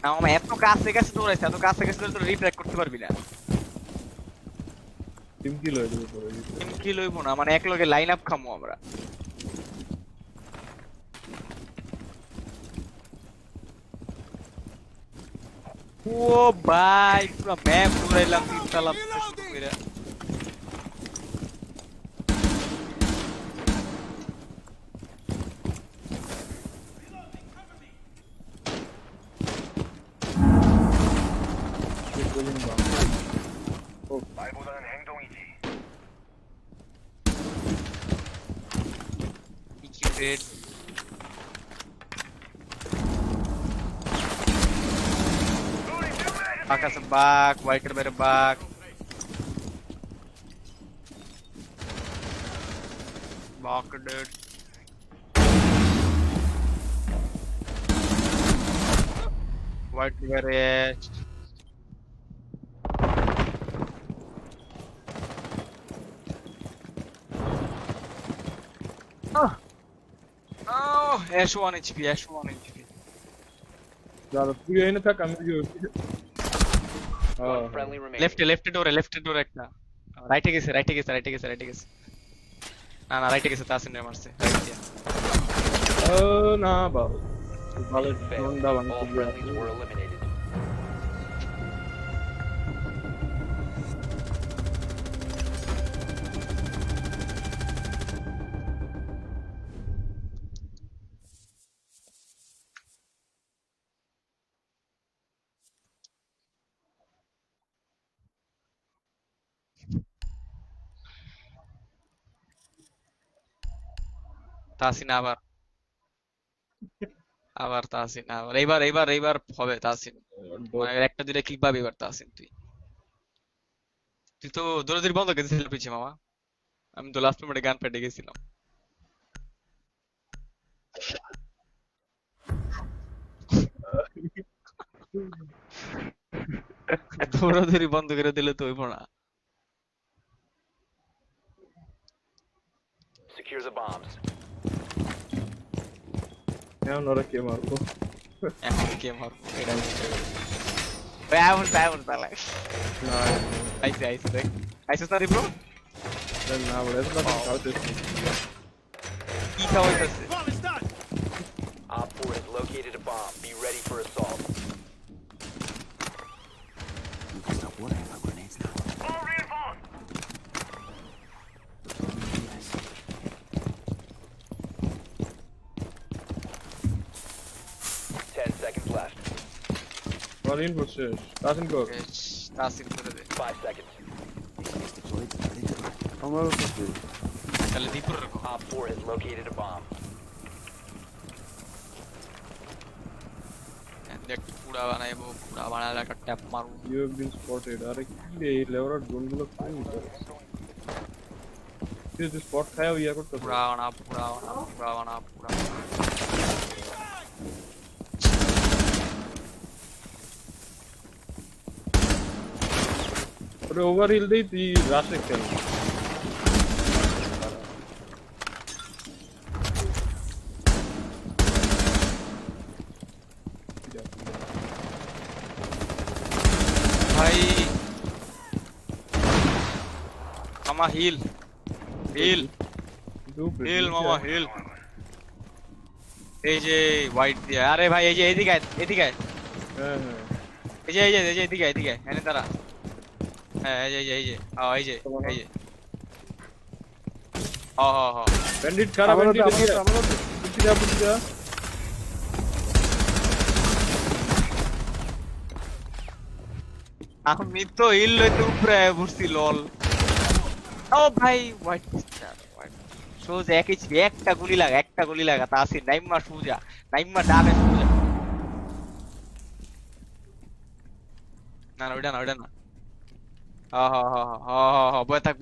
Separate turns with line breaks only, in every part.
আমার এত কাছে কাছে দৌড়াইছে, এত কাছে কাছে তো রিট্র্যাক্ট করতে পারবি না।
টিম কিল হয়ে যাবে পরে।
টিম কি লইব না, মানে এক লগে লাইন আপ খামু আমরা। ও ভাই পুরো ম্যাপ ঘুরাইলাম তিনতলা শুরু করে।
말보다는 행동이지.
ইকিউরেট আকাশে বাঘ, হোয়াইটের বাইরে বাঘ, বাঘ ডেড। হোয়াইটের বাইরে Ash 1 HP, Ash 1 HP.
যারা তুই এনে থাক আমি কি
One friendly remaining.
লেফট ডোরে একটা। রাইটে গেছে। না রাইটে গেছে, তাসিন রে মারছে। রাইট দিয়ে।
না বাবা ভালো
Failed.
ডন্ডা
All
বানাতে
friendlies were eliminated.
তাসিন আবার তাসিন আবার এইবার হবে তাসিন। মানে একটা দুইটা কিল পাবি এবার তাসিন। তুই তো দৌড়াদৌড়ি বন্ধ করে দিয়েছিলি পিছিয়ে মামা। আমি তো লাস্ট মোমেন্টে গান পেটে গেছিলাম। দৌড়াদৌড়ি বন্ধ করে দিলে তো হইব না।
Secure the bombs.
এখন ওরা কে মারবো
এখন কে মারবো এটা বুঝতে হবে। এমন তাহলে
না
আইসে দেখ। আইসে না ব্রো,
না বলে এটা না কাউতে
কি খাওয়াইতেছে?
Op 4 has located a bomb. Be ready for assault. All reinforced. 10 seconds left.
Ronin buses Tasin কর
তাসিন করে দে
5 seconds.
আমার কাছে
তাহলে দীপুর রাখো।
Op 4 has located a bomb.
দেখ পুরা বানাইবো, পুরা বানালে একটা ট্যাপ মারবো।
ইউ হ্যাভ বিন স্পটেড আরে কি রে এই লেভেলের জোনগুলো কোন করে তুই যে স্পট খায় ইয়া করতে
পুরা বানা।
ওরে ওভার হিল দেই তুই রাশে খেল
ভাই মামা হিল মামা হিল। এই যে হোয়াইট দিয়ে, আরে ভাই এই যে এদিকে আয়।
হ্যাঁ
এই যে এদিকে এনে তারা। হ্যাঁ এই যে এই যে
ব্যান্ডিট খারাপ ব্যান্ডিট আমাদের পুষিরা
আমি তো হিল লইতে উপরে ঘুরছি লল। ও ভাই হোয়াইট সোজা এক এইচপি, একটা গুলি লাগা তাসির নাইমা সোজা, নাইমা ডানে সোজা। না ওইটা না। বয়ে থাক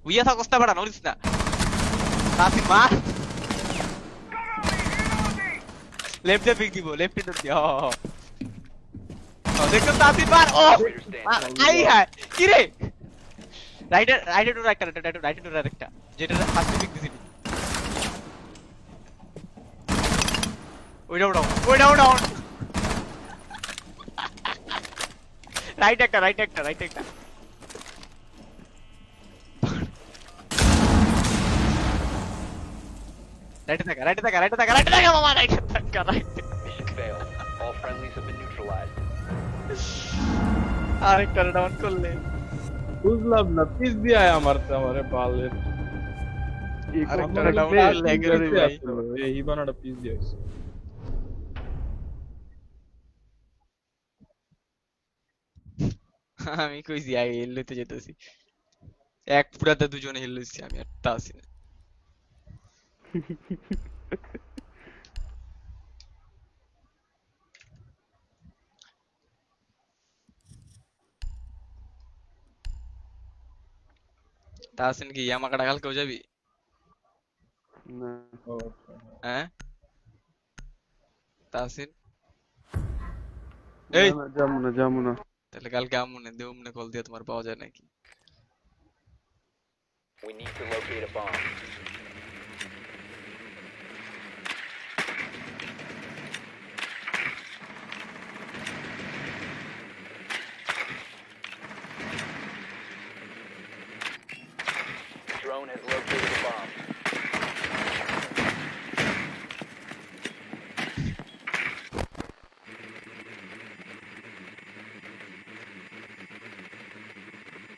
উইয়া থাক কষ্ট পাড়া নড়িস না। তাসির মার লেফটে পিক দিব, লেফটে দৌড় দেখো তাসির মার। ও আই হায় কি রে, রাইটে ডোর একটা যেটা ফার্স্ট পিক দিছিলি। ওইটাও ডাউন, ওইটাও ডাউন। রাইট একটা, রাইট একটা, রাইট একটা। রাইটে থাকা, রাইটে থাকা, রাইটে থাকা, রাইটে থাকা মামা, রাইটে থাকা, রাইটে।
Mission failed. All friendlies have been neutralized.
আরেকটা ডাউন করলে।
বুঝলাম না, পিস দিয়ে আয় আমারে বালের।
আরেকটা
আমার
ডাউন
বেশ
করলে
পিস
একেবারে
দিয়ে
ভাই।
আসলো, এই হিবানাটা পিস দিয়ে আসছে।
আমি কইছি আগে হিল লইতে যেতেছি। এক পুরাতে দুজনে হিল লইছি, আমি একটা আছি না। তা আছেন কি ইয়ামাকাটা কালকেও যাবি?
না
ও, আচ্ছা।
হ্যাঁ তা আছেন?
না
এই
না, যাবো না যাবো না।
তাহলে কালকে আমনে দেউমনে কল দিয়ে তোমার পাওয়া যায় নাকি?
We need to locate a bomb. Drone has located a bomb.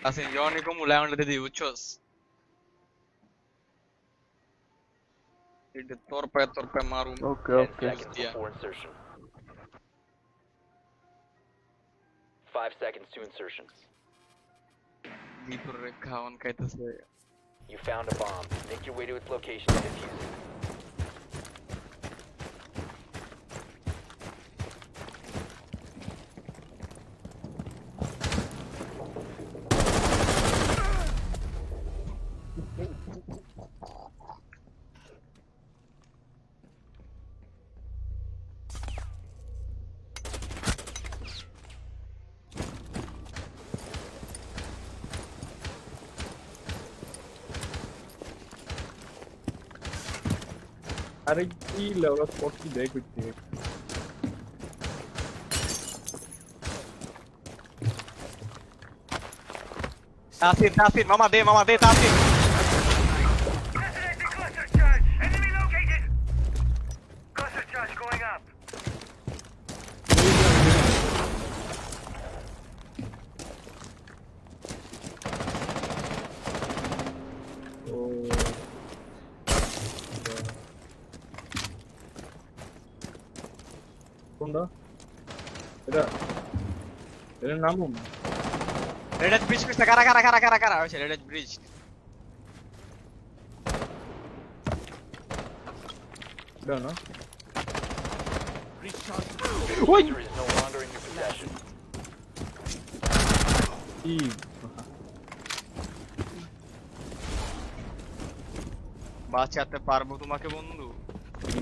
আছেন জনি কো মুলায়ন দিদি বুঝছস? এটা তোর pay মারুম।
Okay
10
okay.
seconds
Yeah.
before insertion. 5 seconds to insertion.
ভিতরে খাওয়ান খাইতেছে।
You found a bomb. Make your way to its location and defuse it.
আরে কি লেওরা স্পট কি দেখ করতে।
তাসিন মামা দে Tasin.
Designated cluster charge! Enemy located! Cluster charge going up.
ও কোনটা? এটা এর নাম
রেড ব্রিজ কইছে কারা হইছে রেড ব্রিজ।
এটা না?
User is no longer in your possession.
কি
বাঁচাতে পারবো তোমাকে বন্ধু?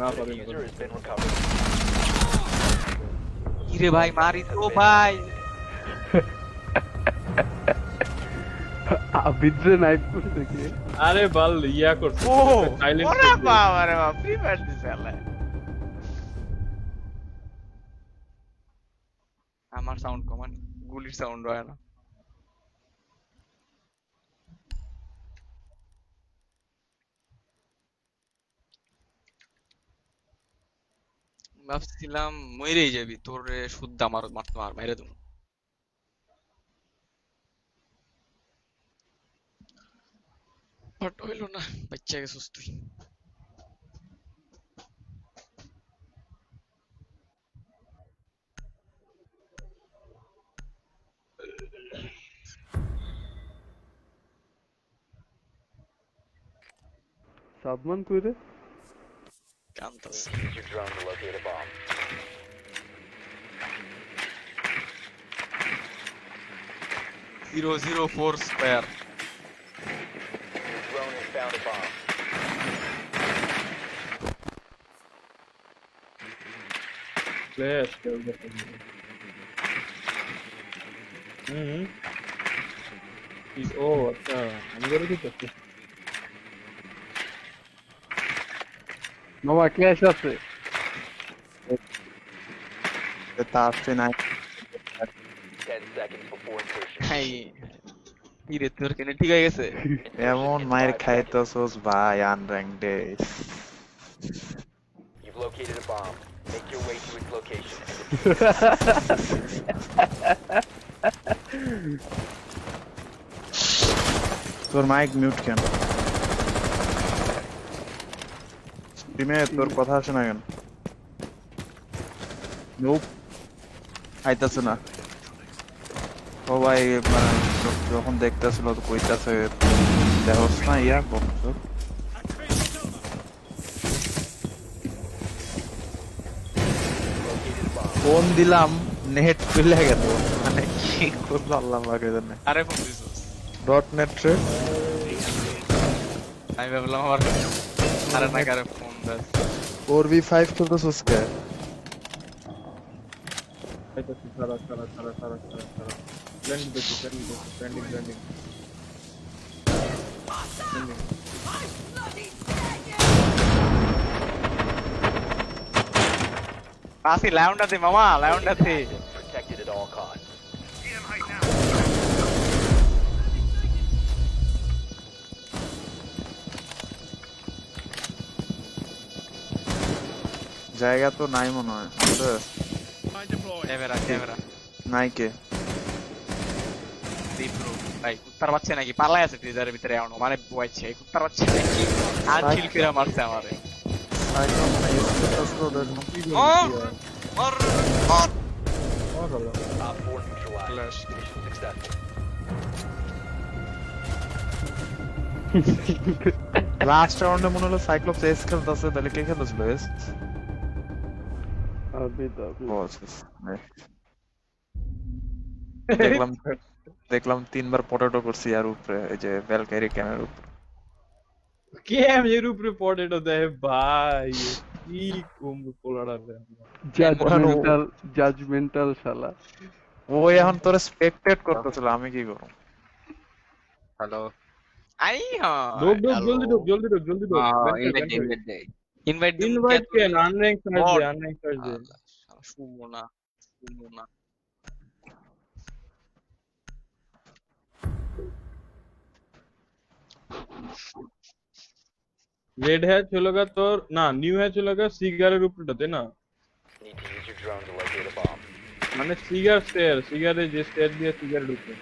না
The
পারি
diffuser has been recovered.
কিরে ভাই মারি তো ভাই।
ভিতরে নাইফ করছে কি?
আরে বাল ইয়া করছে
ও
সাইলেন্ট
ওরে বাবা রে বাবা, ফ্রি ফায়ার দিছে আল্লাহ। আমার সাউন্ড কমান, গুলির সাউন্ড হয় না। ভাবছিলাম মইরেই যাবি, তোরে শুদ্ধ আমার মারতো আর মাইরে দেবো। বাট হইলো না, বাচ্চা গেছিস তুই।
সাদমান কই রে?
কান্তাস
Use your drone to locate a bomb.
004 square.
Your drone has found a bomb.
Flash ও আচ্ছা আমি করে দিতেছি।
মামা ক্ল্যাশ আছে।
তা আসছে না
10 seconds before insertion.
হাই কি রে তোর কেন ঠিক হয়ে গেছে
এমন মায়ের খাইতেছস ভাই আনর্যাঙ্কডে
You've located a bomb. Make your way to its location.
তোর মাইক মিউট কেন টিমে তোর কথা আসে না কেন নোপ আইতাছে না সবাই মানে যখন দেখতেছিল তো কইতাছে দেখছ না ইয়া বলছো
Located a bomb.
ফোন দিলাম নেট চলে গেল মানে কি করলো আল্লাহ পাকে জানে
আরে ফোন দিছিস
ডট নেট রে
আমি ভাবলাম আমার আরে না কারে ফোন দাস
4v5 খেলতেছস কে
আইতাছি সারা প্ল্যান্ডিং দেখছি প্ল্যান্ডিং
আসি লাউন্ডাতে মামা লাউন্ডাতে
Protected at all costs.
See them hide now.
জায়গা তো নাই মনে হয় আছে?
ক্যামেরা
নাই কে
দীপ্রো ভাই কুত্তার বাচ্চা নাকি পালাই আছে ফ্রিজারের ভিতরে এমন মানে বইছে কুত্তার বাচ্চা নাকি আর চিল করে মারছে আমারে
সাইকেল না স্ট্যাটাস তো দেখো
ও মর মর
Op 4 neutralized. Mission successful.
Last রাউন্ডে মনে হলো সাইক্লোপস এস খেলতেছে তাহলে কে খেলতেছিল এস
আবি তো
দেখলাম তিনবার পটেটো করছি আর উপরে এই যে ভ্যালকারি ক্যামের উপর
কেম এর উপরে পটেটো দেয় ভাই কি কম পোলাড়া দেয়
জাজমেন্টাল শালা
ও এখন তোরে স্পেকটেট করতেছিল আমি কি করব
হ্যালো
আই হ্যাঁ
ঢোক জলদি ঢোক
ইনভাইট
ইনভাইট কেন আনর‍্যাঙ্ক সার্চ দে
শুনো না
রেড হ্যাচ হলোগা তোর না নিউ হ্যাচ হলোগা সিগারের উপরটাতে না
Need to use your drone to locate a bomb.
মানে সিগারে যে স্টেয়ার দিয়ে সিগার ঢুকে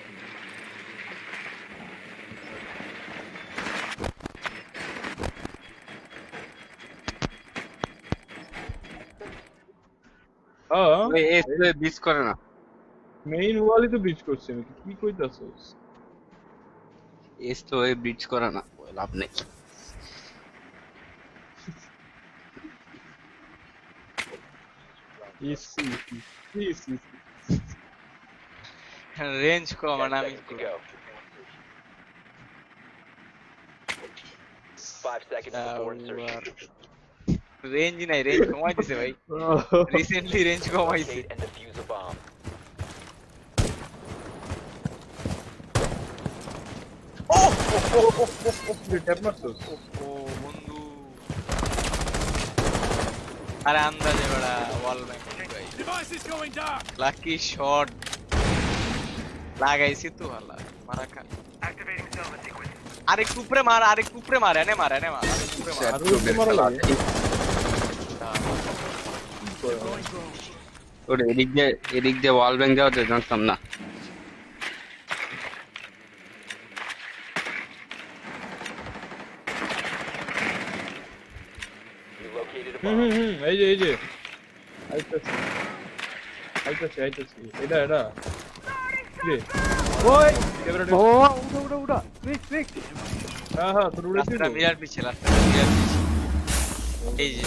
বিচ করে না
মেইন ওয়ালই তো ব্রিজ করছে আমি কি কইতাছস
এস তো এই ব্রিজ করে না লাভ নেই
ইসি
রেঞ্জ কম
10
না আমি
seconds to go. 5 seconds before insertion.
Range নাই রেঞ্জ কমাই দিছে ভাই রিসেন্টলি রেঞ্জ কমাইছে
Locate and defuse a bomb.
Tap মারছস
ও বন্ধু আরে আন্দাজে বড়া ওয়াল ব্যাংক ভাই লাকি শট লাগাইছি তো ভালো মারা খা
Activating Selma sequence.
আরেকটু উপরে মার এনে মার আরেকটু উপরে মার
আর ওকে মারা লাগে
ওর এদিক দিয়ে ওয়াল ব্যাংক দেওয়া জানতাম না
You located a
hmm
bomb.
এই যে আইতাছি এটা রে ওই ক্যামেরা
ও উড়া
হ্যাঁ তোর উড়েছিস
লাস্টটা মিরার পিছে এই যে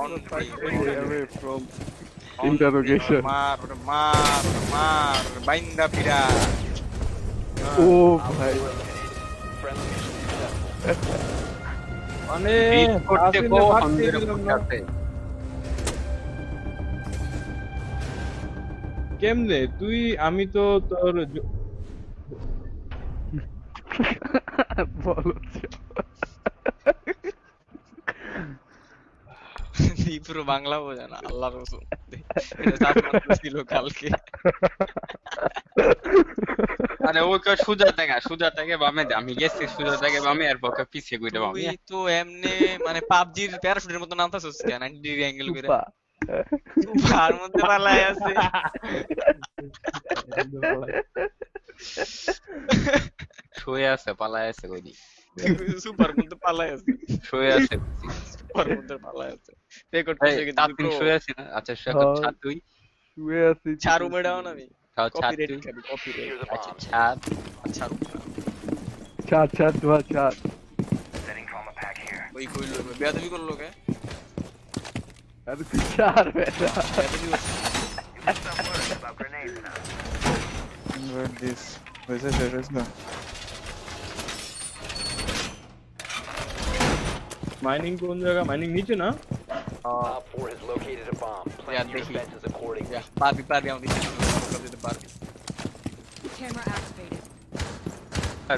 অন
away from interrogation
মার বাইন্দা পিরা
ও ভাই
Friendly mission successful.
মানে
বিচ করতে
আসলে
গো
ভাবতে
আমাদের
দিলাম না।
কাছে
কেমনে তুই আমি তো তোর
বলো
পুরো বাংলা বোঝে না আল্লাহ রসুল এটা চাকমা ছিল কালকে
আরে ওকে সুজা থেকে বামে দে। আমি গেছি সুজা থেকে বামে আর বকে পিছিয়ে কইতে বামে।
তুই তো এমনি মানে পাবজির প্যারাশুটের মতো নামতাছিস কেন 90 ডিগ্রি অ্যাঙ্গেল করে
সুপা
সুপার মধ্যে পালাই আছে
শুয়ে আছে পালায় আছে কইনি।
সুপার মধ্যে পালাই আছে
শুয়ে আছে।
সুপার মধ্যে পালাই আছে রেকর্ড
এই
করতে গেছি
তার দিন শুয়ে আছি না। আচ্ছা এখন ছাদ তুই।
শুয়ে আছি
ছাড়ু মেডাও না আমি
তাও ছাদ
কপিরাইট
তুই।
খাবি কপিরাইট
Secure the
আচ্ছা
bomb.
ছাদ।
ছাড়ু
চার চার ধোয়া চার
Setting trauma pack here.
ওই কইলো বেয়াদবি করলো কে
আর তুই চার বেটা
বেয়াদবি করছে
Some words about grenades now.
Where this? Where's the?
Mining কোন জায়গা? মাইনিং নিচে না?
Op 4 has located a bomb. Plan your
দেখি।
defenses accordingly.
যা পারবি আমাদের দিতে পারবি
Camera activated.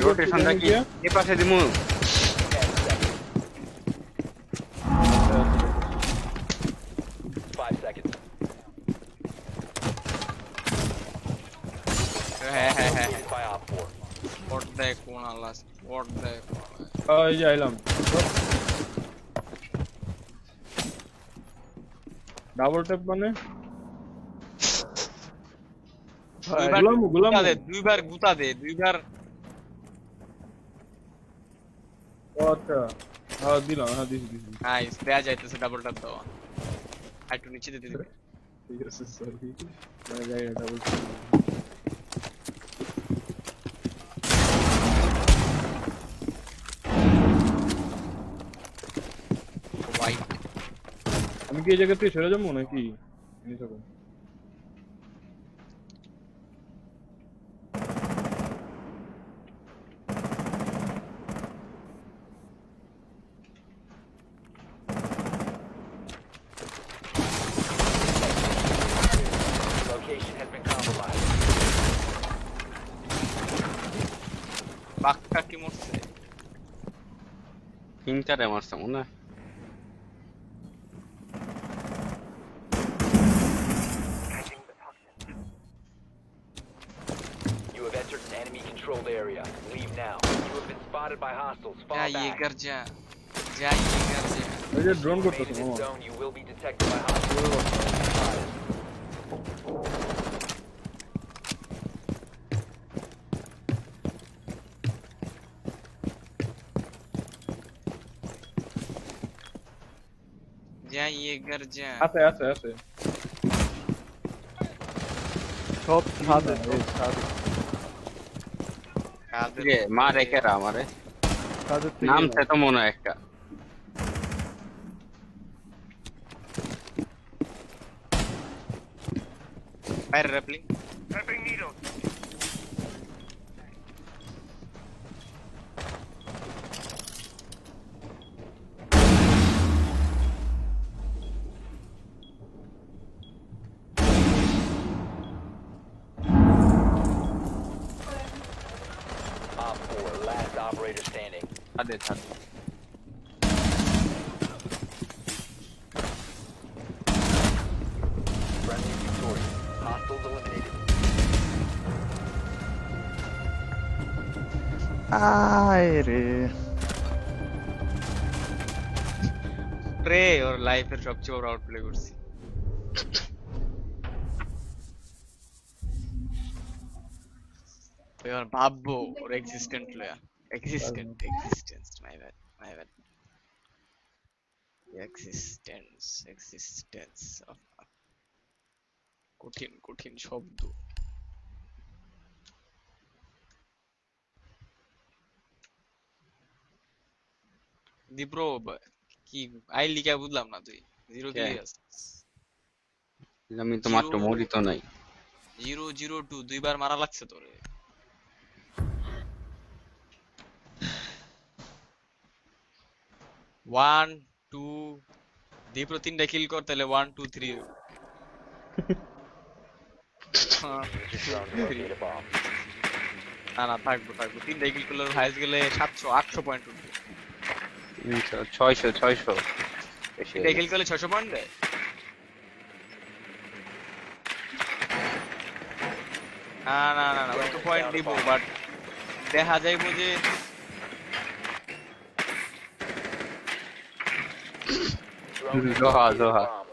রোটেশনটা কি এই পাশে দিমু?
10 seconds. 5 seconds.
হ্যাঁ
Located by Op 4.
স্পট দেখ কোন আল্লাহ স্পট দেখ
এই যে আইলাম। ডাবল ট্যাপ মানে?
দুইবার গুতা দে দুইবার
ও আচ্ছা। হ্যাঁ দিলাম, হ্যাঁ দিছি।
নাইস দেয়া যাইতেছে ডাবল ট্যাপ দেওয়া আর একটু নিচে দিতে দিবি
ঠিক আছে সরি। মানে যাই না ডাবল ট্যাপ।
হোয়াইট
আমি কি এই জায়গা থেকে সরে যাবো নাকি? জিনিস হবে।
Location has been compromised.
বাক্কা কি মরছে
তিনটারে মারছে মনে হয়।
You have entered an enemy-controlled area. Leave now. You have been spotted by hostiles.
যা
Fall
ইয়ে
back.
কর যা যা ইয়ে কর যা
এই যে ড্রোন
Remain
করতেছে
in this
মামা।
zone. You will be detected by hostiles.
যা ইয়ে কর যা
আছে।
সব ছাদে সব ছাদে
কাদের
রে মারে কেরা আমারে
ছাদের থেকে
নামছে তো মনে হয় একটা।
বাইরে rappelling
Prepping needles.
Op 4, last operator standing.
ছাদে
Friendly victorious. Hostiles eliminated.
আয় রে
রে ওর লাইফের সবচেয়ে বড় আউটপ্লে করছি এবার ভাববো ওর existent player existence my bad existence কঠিন শব্দ দীপ্র কি আইলি কে বুঝলাম না তুই জিরো
কে?
কিলিয়াস
আমি তো মাত্র মরি তো নাই।
002 দুইবার মারা লাগছে তোরে ওয়ান টু দীপ্র তিনটা কিল কর তাহলে 1 2 3
Use your drone to locate a bomb.
না থাকবো তিনটা কিল করলে হাইস্ট গেলে 700 800 পয়েন্ট উঠবে
600
বেশি
এটা কিল করলে 600 পয়েন্ট দেয়? না ওই তো পয়েন্ট দিব বাট দেখা যাইব যে
Drone has
Zoha,
located a
Zoha.
bomb.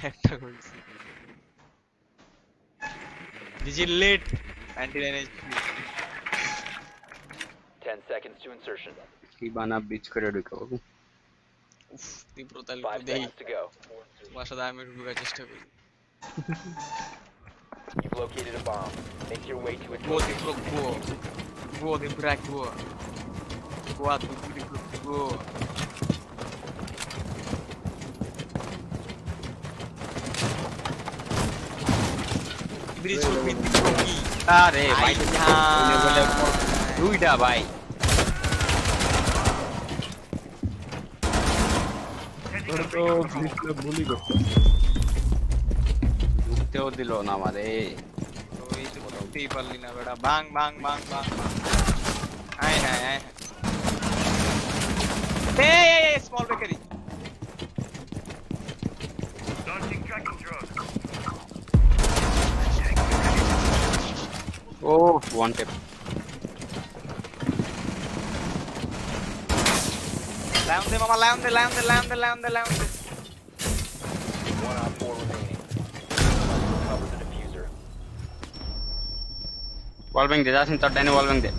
একটা কইছি DG late 99 HP
10 seconds to insertion.
কি বানা বিচ করে ঢুকাবো।
উফ তীব্রতা
5
একটু দেই
seconds to go.
তোমার সাথে আমি একটু ঢুকার চেষ্টা করি
You've located a bomb. Make your way to its
go
location.
তীব্র গো তীব্র গো গো ব্রিজ ফুল তীব্র কি
আরে ভাই দুইটা ভাই
তোরা তো ডিসপ্লে ভুলই করতে
ঢুকতেও দিল না আমারে।
ওই তো ঢুকতেই পারলি না বেটা বাং বাং বাং বাং আয় হ্যাঁ এই small bakery
Launching tracking drone.
ও ওয়ান টেপ
লাউন দে মামা লাউন দে
One on 4 remaining. Cover the diffuser.
Wall bang দে যাচ্ছেন তোর ডাইনে ওয়াল ব্যাংক দে।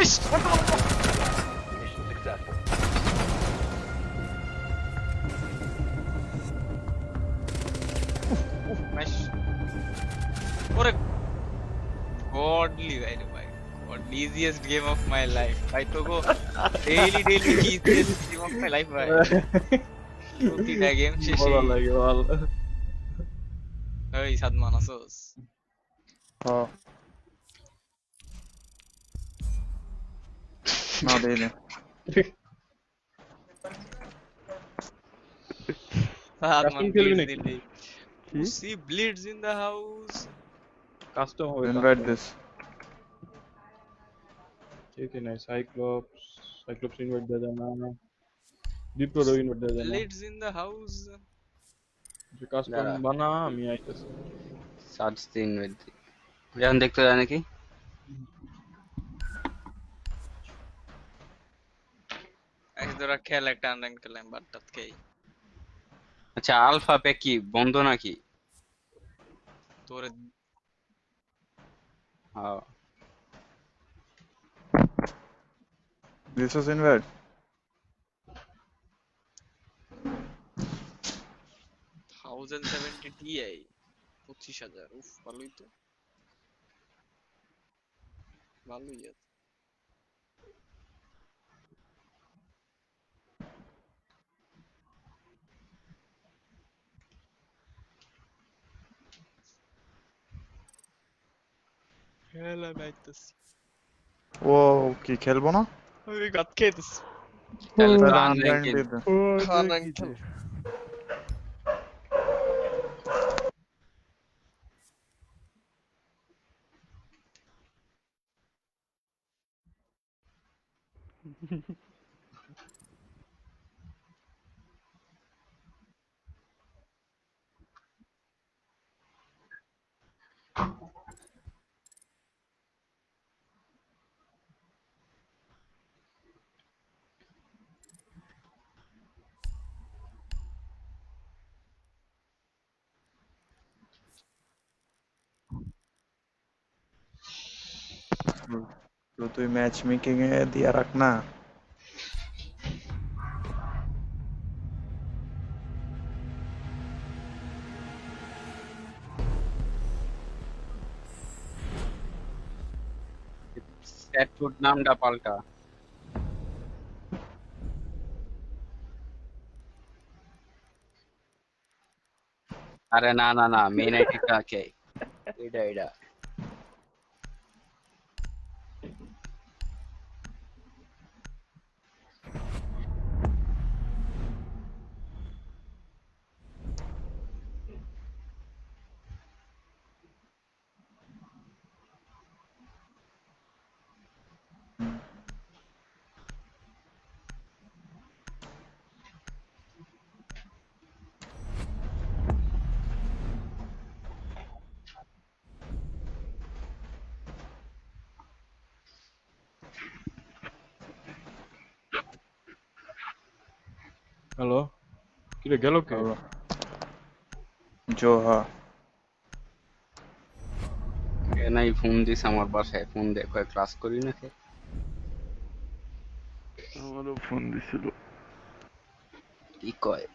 ইস
Mission successful.
নাইস ওরে গডলি ভাই রে ভাই godly easiest game of my life ভাই তো গো daily easiest game of my life ভাই প্রতিটা গেম শেষে
ভালো লাগে ভালো
ওই সাদমান আসোস
হ্যাঁ না দেই না
সাদমান
খেলবি
please
নাকি?
Delhi see bleeds in the house
custom হবে
ইনভাইট দিস
ঠিক আছে সাইক্লোপস ইনভাইট দেয়া যায় না ডিপ্রো ইনভাইট দেয়া যায় না
bleeds in the house
যে কাস্টম
দাঁড়া।
বানা আমি আইতেছি
সার্চ দিন যখন দেখতে যায় নাকি
আজ তোরা খেল একটা আনরান খেলাম বাটটাত কে
আচ্ছা আলফা প্যাক কি বন্ধ নাকি?
তোরে
হ্যাঁ
দিস ইজ ইনভাইট
1070 Ti 25,000 উফ ভালোই তো ভালোই আছে খেলা বাইতেছি
ও কি খেলবো না
ওই গাত খেতেছি
তাহলে তো
তাহলে
unranked
unranked দিয়ে দে।
খানা খেল
তো তুই ম্যাচ মেকিং এ দিয়া রাখ না
সেট ফুড নামটা পাল্টা। আরে না মেইন আইডিটা কে এটা
হ্যালো, কি রে গেল কে?
জোহা
নাই ফোন দিস আমার বাসায়, ফোন দিয়ে কয় ক্লাস করি না কে?
আমারও ফোন দিছিল।
কি কয়?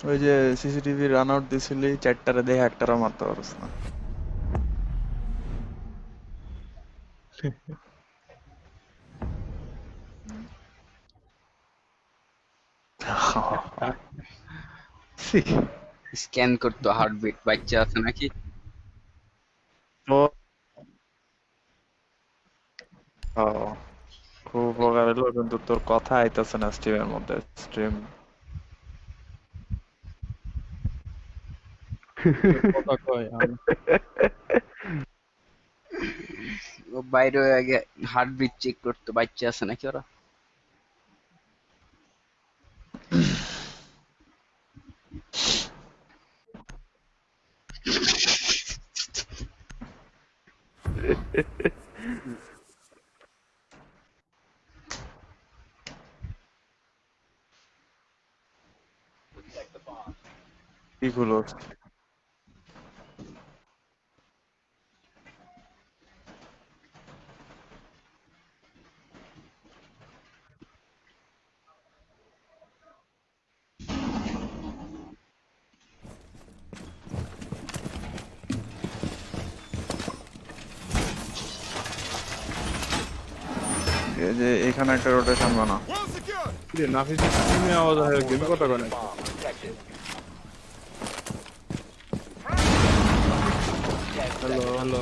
ওই যে সিসিটিভি রান আউট দিছিলি, চারটারে দেখে একটারও মারতে পারছ না।
স্ক্যান করতো হার্টবিট, বাচ্চা আছে নাকি?
তো ও, খুব উপকার হলো, কিন্তু তোর কথা আইতাছে না স্ট্রিমের মধ্যে। স্ট্রিম
কথা কয় আমি
ও বাইরে হয়ে আগে হার্টবিট চেক করতো, বাচ্চা আছে নাকি ওরা।
কি গুলো এই যে এখানে একটা রোটেশন বানা।
কি রে নাফিস স্ট্রিমে আওয়াজ হয়, গেমে কথা কয় না।
Bomb protected.
হ্যালো হ্যালো,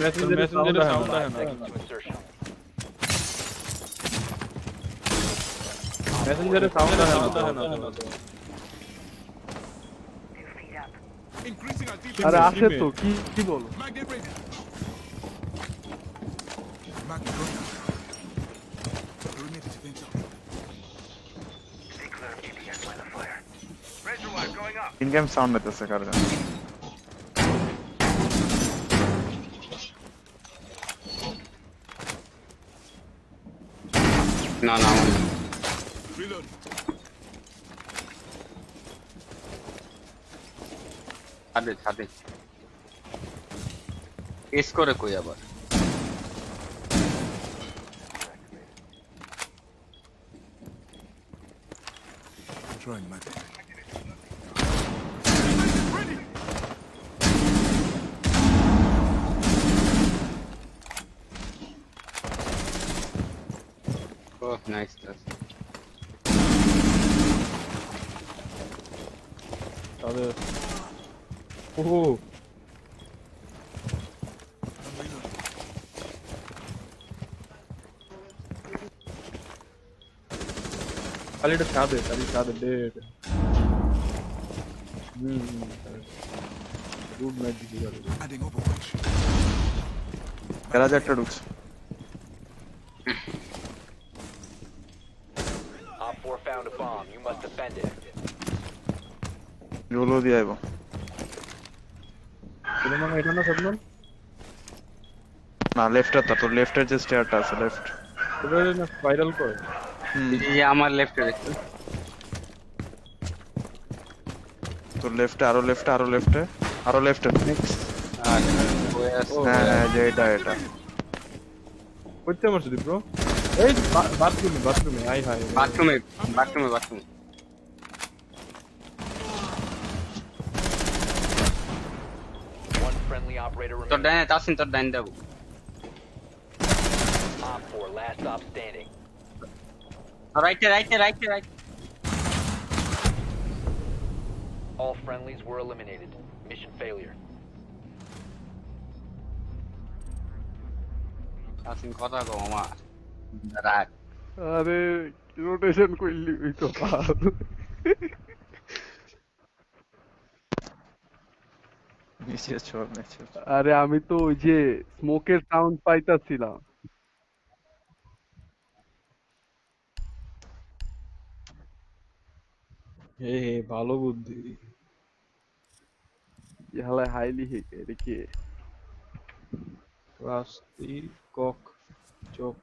মেসেঞ্জারে সাউন্ড হয় না।
Seconds to insertion.
মেসেঞ্জারে সাউন্ড হয় না।
আরে আসে তো, কি বলো?
Reservoir going up.
In game sound হইতেছে কার জন্য?
না না আমার না। ছাদে ছাদে এস করে কই আবার। Oh, nice.
তাদের ও খালি এটা ছাদে ডেড। গুড নাইট দিছি গেল।
গ্যারাজ একটা ঢুকছে।
Op 4 found a bomb. You must defend it.
জুলো দিয়ে আইব।
তুমি মানে এটা না সদমান,
না লেফটের তো, তোর লেফটের যে স্টেয়ারটা আছে লেফট।
এটা না স্পাইরাল করে।
এই যে আমার লেফটে দেখতে।
তোর লেফটে, আরো লেফটে, আরো লেফটে, আরো লেফটে।
আর ওই আছে।
হ্যাঁ হ্যাঁ, যে এটা
করতে আমার সুদীপ ব্রো। এই বাথরুমে আই হাই।
বাথরুমে।
One friendly operator
তোর
remaining.
ডাইনে তাসিন, তোর ডাইন দেবো।
Op 4 last stop standing.
রাইটে।
All friendlies were eliminated. Mission failure.
Tasin কথা কও আমার। রাখ।
আরে রোটেশন করলি ওই তো ভালো।
নিচে ছোড় নিচে।
আরে আমি তো ওই যে স্মোকের সাউন্ড পাইতাছিলাম।
হে ভালো বুদ্ধি।
হাইলি হেকে রেখে
রাস্তি কক চোখ।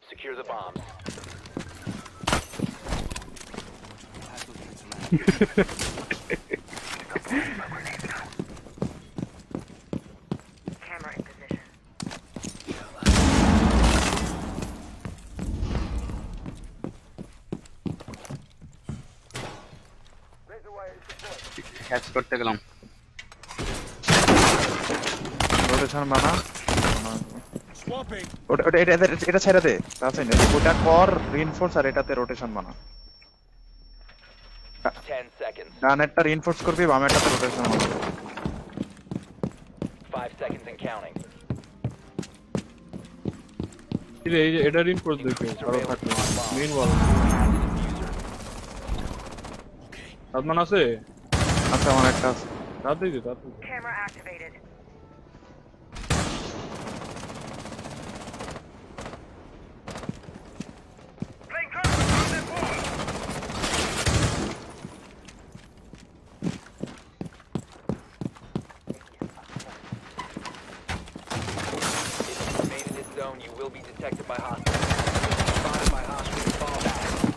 Secure the bombs.
Camera in position.
Hatch করতে গেলাম।
রোটেশন বানা ওটা ওটা এটা এটা ছেড়ে দে আছে না ওটা কর রিইনফোর্স আর এটাতে রোটেশন বানা
10 seconds.
ডানেরটা রিইনফোর্স করবি বামেরটাতে রোটেশন বানা
5 seconds and counting.
এই যে এটা রিনফোর্স দেখে কারো থাকবে মেইন ওয়াল আদমান আছে
আচ্ছা আমার একটা আছে
তাড়াতাড়ি দে, তাড়াতাড়ি দে।
Camera activated. Playing cover from the wall.
If you remain in this zone, you will be detected by hostiles. Spotted by hostile bomb.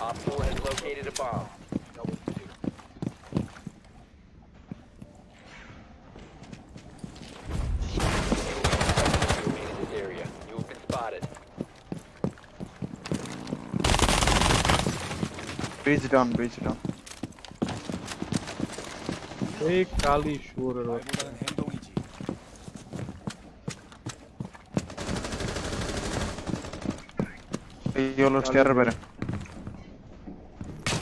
Op 4 has located a bomb. You remain in this area. You have been spotted.
Bridge down
এই কালি শুয়োরের বাচ্চা।
এই হলো স্টেয়ারের বাইরে